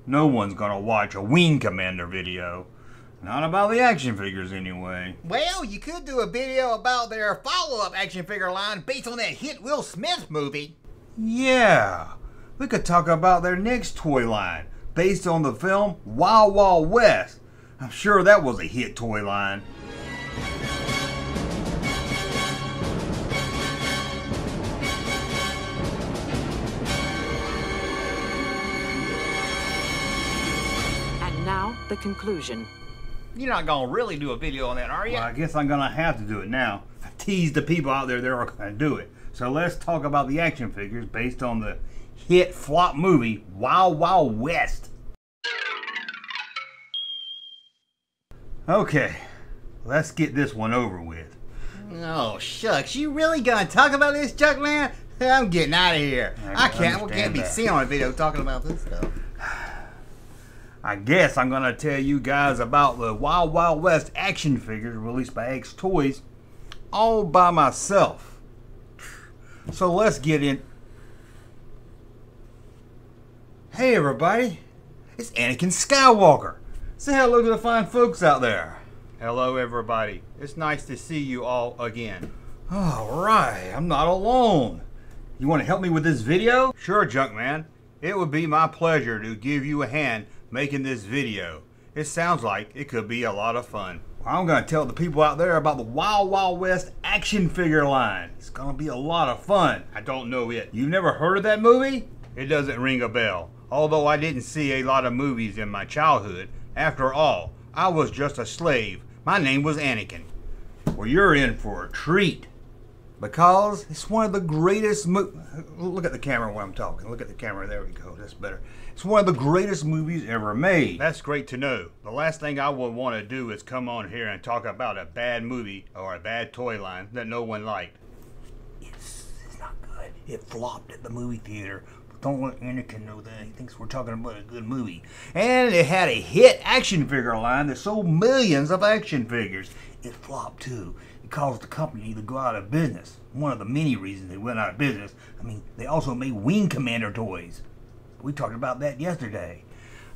No one's gonna watch a Wing Commander video. Not about the action figures anyway. Well, you could do a video about their follow-up action figure line based on that hit Will Smith movie. Yeah, we could talk about their next toy line based on the film Wild Wild West. I'm sure that was a hit toy line. And now, the conclusion. You're not gonna really do a video on that, are you? Well, I guess I'm gonna have to do it now. I teased the people out there that are gonna do it. So let's talk about the action figures based on the hit flop movie Wild Wild West. Okay, let's get this one over with. Oh, shucks. You really gonna talk about this, Junkman? I'm getting out of here. I can't be seen on a video talking about this stuff. I guess I'm gonna tell you guys about the Wild Wild West action figures released by X Toys all by myself. So let's get in. Hey everybody, it's Anakin Skywalker. Say hello to the fine folks out there. Hello everybody. It's nice to see you all again. Alright, I'm not alone. You want to help me with this video? Sure, Junkman. It would be my pleasure to give you a hand making this video. It sounds like it could be a lot of fun. Well, I'm going to tell the people out there about the Wild Wild West action figure line. It's going to be a lot of fun. I don't know it. You've never heard of that movie? It doesn't ring a bell. Although I didn't see a lot of movies in my childhood. After all, I was just a slave. My name was Anakin. Well, you're in for a treat. Because it's one of the greatest look at the camera when I'm talking. Look at the camera. There we go. That's better. It's one of the greatest movies ever made. That's great to know. The last thing I would want to do is come on here and talk about a bad movie or a bad toy line that no one liked. It's not good. It flopped at the movie theater. But don't let Anakin know that. He thinks we're talking about a good movie. And it had a hit action figure line that sold millions of action figures. It flopped too. It caused the company to go out of business. One of the many reasons they went out of business. I mean, they also made Wing Commander toys. We talked about that yesterday.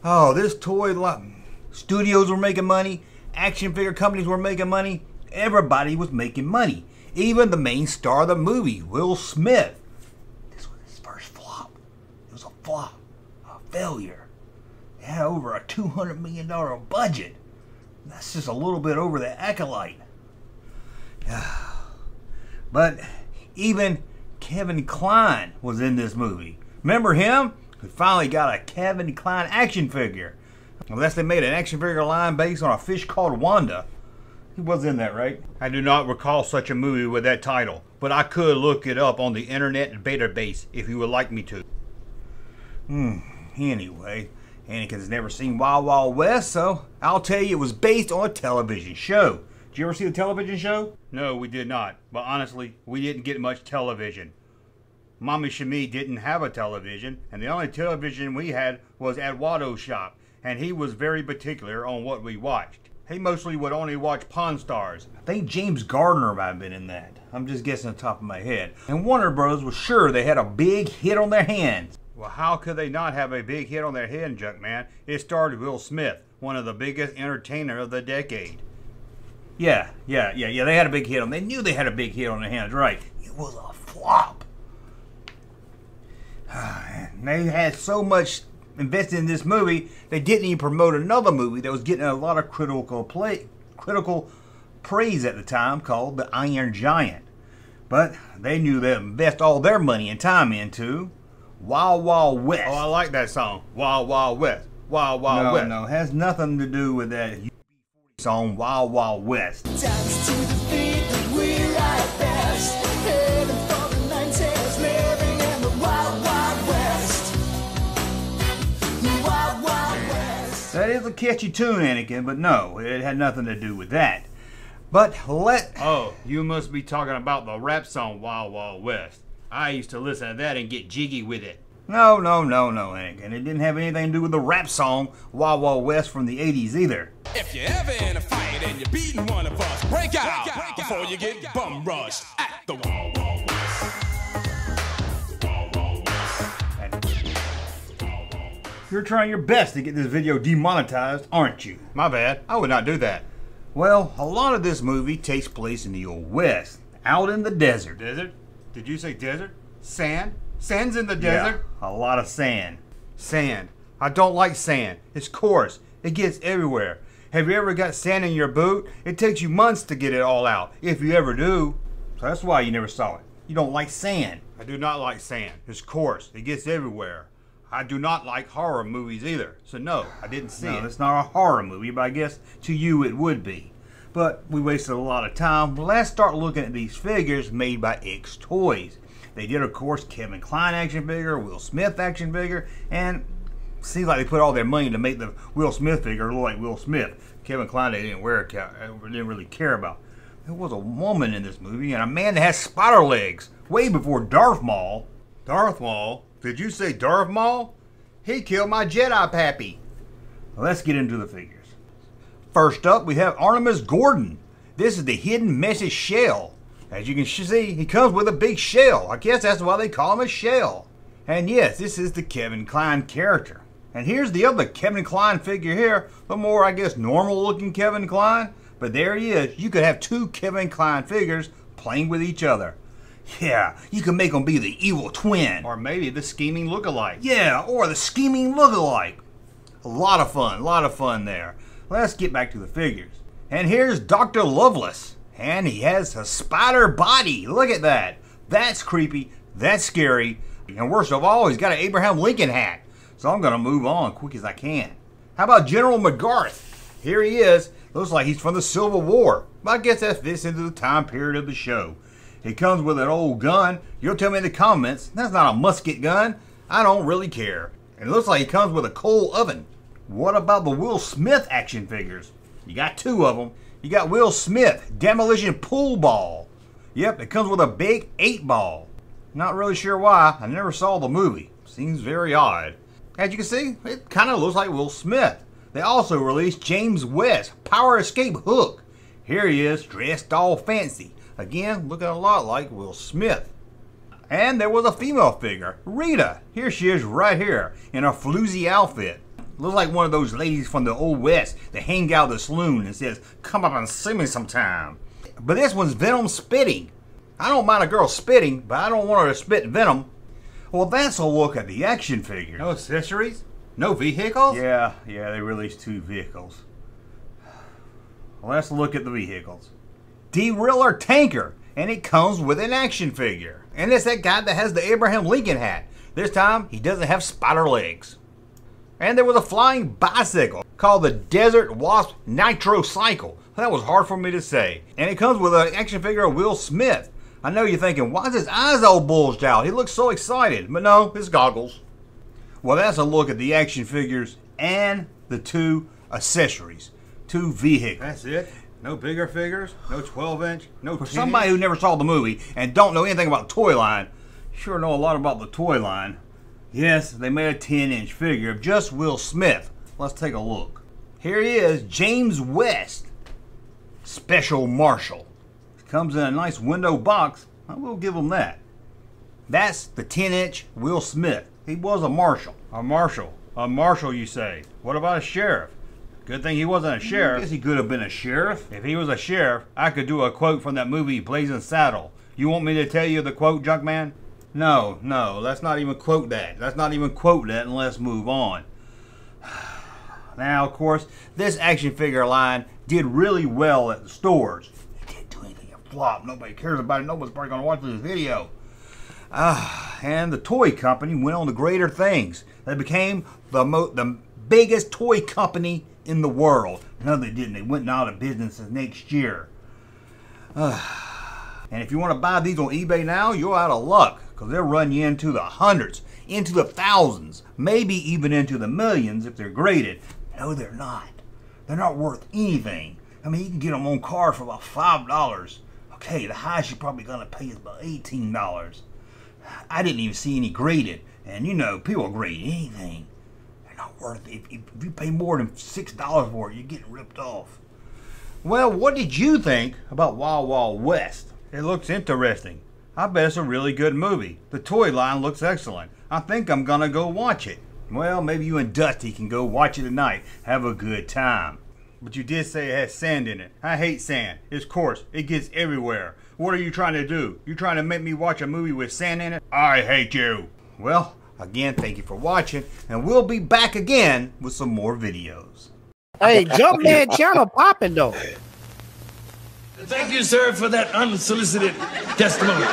Oh, this toy line. Studios were making money. Action figure companies were making money. Everybody was making money. Even the main star of the movie, Will Smith. This was his first flop. It was a flop. A failure. It had over a $200 million budget. That's just a little bit over the Acolyte. But even Kevin Kline was in this movie. Remember him? We finally got a Kevin Kline action figure. Unless they made an action figure line based on a fish called Wanda. He was in that, right? I do not recall such a movie with that title, but I could look it up on the internet database if you would like me to. Anyway, Anakin's never seen Wild Wild West, so I'll tell you it was based on a television show. Did you ever see the television show? No, we did not. But honestly, we didn't get much television. Mommy Shami didn't have a television, and the only television we had was at Watto's shop, and he was very particular on what we watched. He mostly would only watch Pawn Stars. I think James Gardner might have been in that. I'm just guessing on the top of my head. And Warner Bros. Was sure they had a big hit on their hands. Well, how could they not have a big hit on their head, Junkman? It starred Will Smith, one of the biggest entertainers of the decade. Yeah, they had a big hit on. They knew they had a big hit on their hands, right? It was a flop. They had so much invested in this movie, they didn't even promote another movie that was getting a lot of critical praise at the time called The Iron Giant. But they knew they'd invest all their money and time into Wild Wild West. Oh, I like that song. Wild Wild West. Wild Wild West. No, it has nothing to do with that song Wild Wild West. Dance to the beat that we like best. Heading for the 90s, living in the Wild Wild West. The Wild Wild West. That is a catchy tune, Anakin, but no, it had nothing to do with that. Oh, you must be talking about the rap song Wild Wild West. I used to listen to that and get jiggy with it. No, Anakin. It didn't have anything to do with the rap song Wild Wild West from the 80s either. If you're ever in a fight and you're beating one of us, break out before you get bum rushed at the Wild Wild West. You're trying your best to get this video demonetized, aren't you? My bad. I would not do that. Well, a lot of this movie takes place in the Old West, out in the desert. Desert? Did you say desert? Sand? Sand's in the desert? Yeah, a lot of sand. Sand. I don't like sand. It's coarse. It gets everywhere. Have you ever got sand in your boot? It takes you months to get it all out, if you ever do. So that's why you never saw it. You don't like sand. I do not like sand. It's coarse. It gets everywhere. I do not like horror movies either. So no, I didn't see No, it. it's not a horror movie, but I guess to you it would be. But we wasted a lot of time. Let's start looking at these figures made by X Toys. They did, of course, Kevin Kline action figure, Will Smith action figure, and seems like they put all their money to make the Will Smith figure look like Will Smith. Kevin Kline they didn't really care about. There was a woman in this movie and a man that has spider legs way before Darth Maul. Darth Maul? Did you say Darth Maul? He killed my Jedi pappy. Let's get into the figures. First up, we have Artemis Gordon. This is the hidden message shell. As you can see, he comes with a big shell. I guess that's why they call him a shell. And yes, this is the Kevin Kline character. And here's the other Kevin Kline figure here, the more, I guess, normal looking Kevin Kline. But there he is. You could have two Kevin Kline figures playing with each other. Yeah, you can make them be the evil twin. Or maybe the scheming look-alike. Yeah, or the scheming look-alike. A lot of fun there. Let's get back to the figures. And here's Dr. Lovelace. And he has a spider body. Look at that. That's creepy. That's scary. And worst of all, he's got an Abraham Lincoln hat. So I'm going to move on quick as I can. How about General McGarth? Here he is. Looks like he's from the Civil War. But I guess that fits into the time period of the show. He comes with an old gun. You'll tell me in the comments, that's not a musket gun. I don't really care. And it looks like he comes with a coal oven. What about the Will Smith action figures? You got two of them. You got Will Smith, demolition pool ball. Yep, it comes with a big 8-ball. Not really sure why. I never saw the movie. Seems very odd. As you can see, it kind of looks like Will Smith. They also released James West, Power Escape Hook. Here he is, dressed all fancy. Again, looking a lot like Will Smith. And there was a female figure, Rita. Here she is right here, in a floozy outfit. Looks like one of those ladies from the Old West that hang out at the saloon and says, "Come up and see me sometime." But this one's Venom spitting. I don't mind a girl spitting, but I don't want her to spit venom. Well, that's a look at the action figures. No accessories? No vehicles? Yeah, they released 2 vehicles. Let's look at the vehicles. Derailer Tanker, and it comes with an action figure. And it's that guy that has the Abraham Lincoln hat. This time, he doesn't have spider legs. And there was a flying bicycle called the Desert Wasp Nitro Cycle. That was hard for me to say. And it comes with an action figure of Will Smith. I know you're thinking, why is his eyes all bulged out? He looks so excited. But no, it's goggles. Well, that's a look at the action figures and the 2 accessories. 2 vehicles. That's it? No bigger figures? No 12-inch? No 10-inch? For somebody who never saw the movie and don't know anything about the toy line, sure know a lot about the toy line. Yes, they made a 10-inch figure of just Will Smith. Let's take a look. Here he is, James West, Special Marshal. Comes in a nice window box. I will give him that. That's the 10-inch Will Smith. He was a marshal. A marshal. A marshal, you say. What about a sheriff? Good thing he wasn't a I sheriff. guess he could have been a sheriff. If he was a sheriff, I could do a quote from that movie, Blazing Saddle. You want me to tell you the quote, Junkman? No, let's not even quote that. Let's not even quote that and let's move on. Now, of course, this action figure line did really well at the stores. It didn't do anything. It flopped. Nobody cares about it. Nobody's probably going to watch this video. And the toy company went on to greater things. They became the biggest toy company in the world. No, they didn't. They went out of business the next year. And if you want to buy these on eBay now, you're out of luck, because they'll run you into the hundreds, into the thousands, maybe even into the millions if they're graded. No, they're not. They're not worth anything. I mean, you can get them on card for about $5. Okay, the highest you're probably going to pay is about $18. I didn't even see any graded. And you know, people grade anything. They're not worth it. If you pay more than $6 for it, you're getting ripped off. Well, what did you think about Wild Wild West? It looks interesting. I bet it's a really good movie. The toy line looks excellent. I think I'm gonna go watch it. Well, maybe you and Dusty can go watch it tonight. Have a good time. But you did say it has sand in it. I hate sand. It's coarse. It gets everywhere. What are you trying to do? You trying to make me watch a movie with sand in it? I hate you. Well, again, thank you for watching, and we'll be back again with some more videos. Hey, Junkman channel popping though. Thank you, sir, for that unsolicited testimony.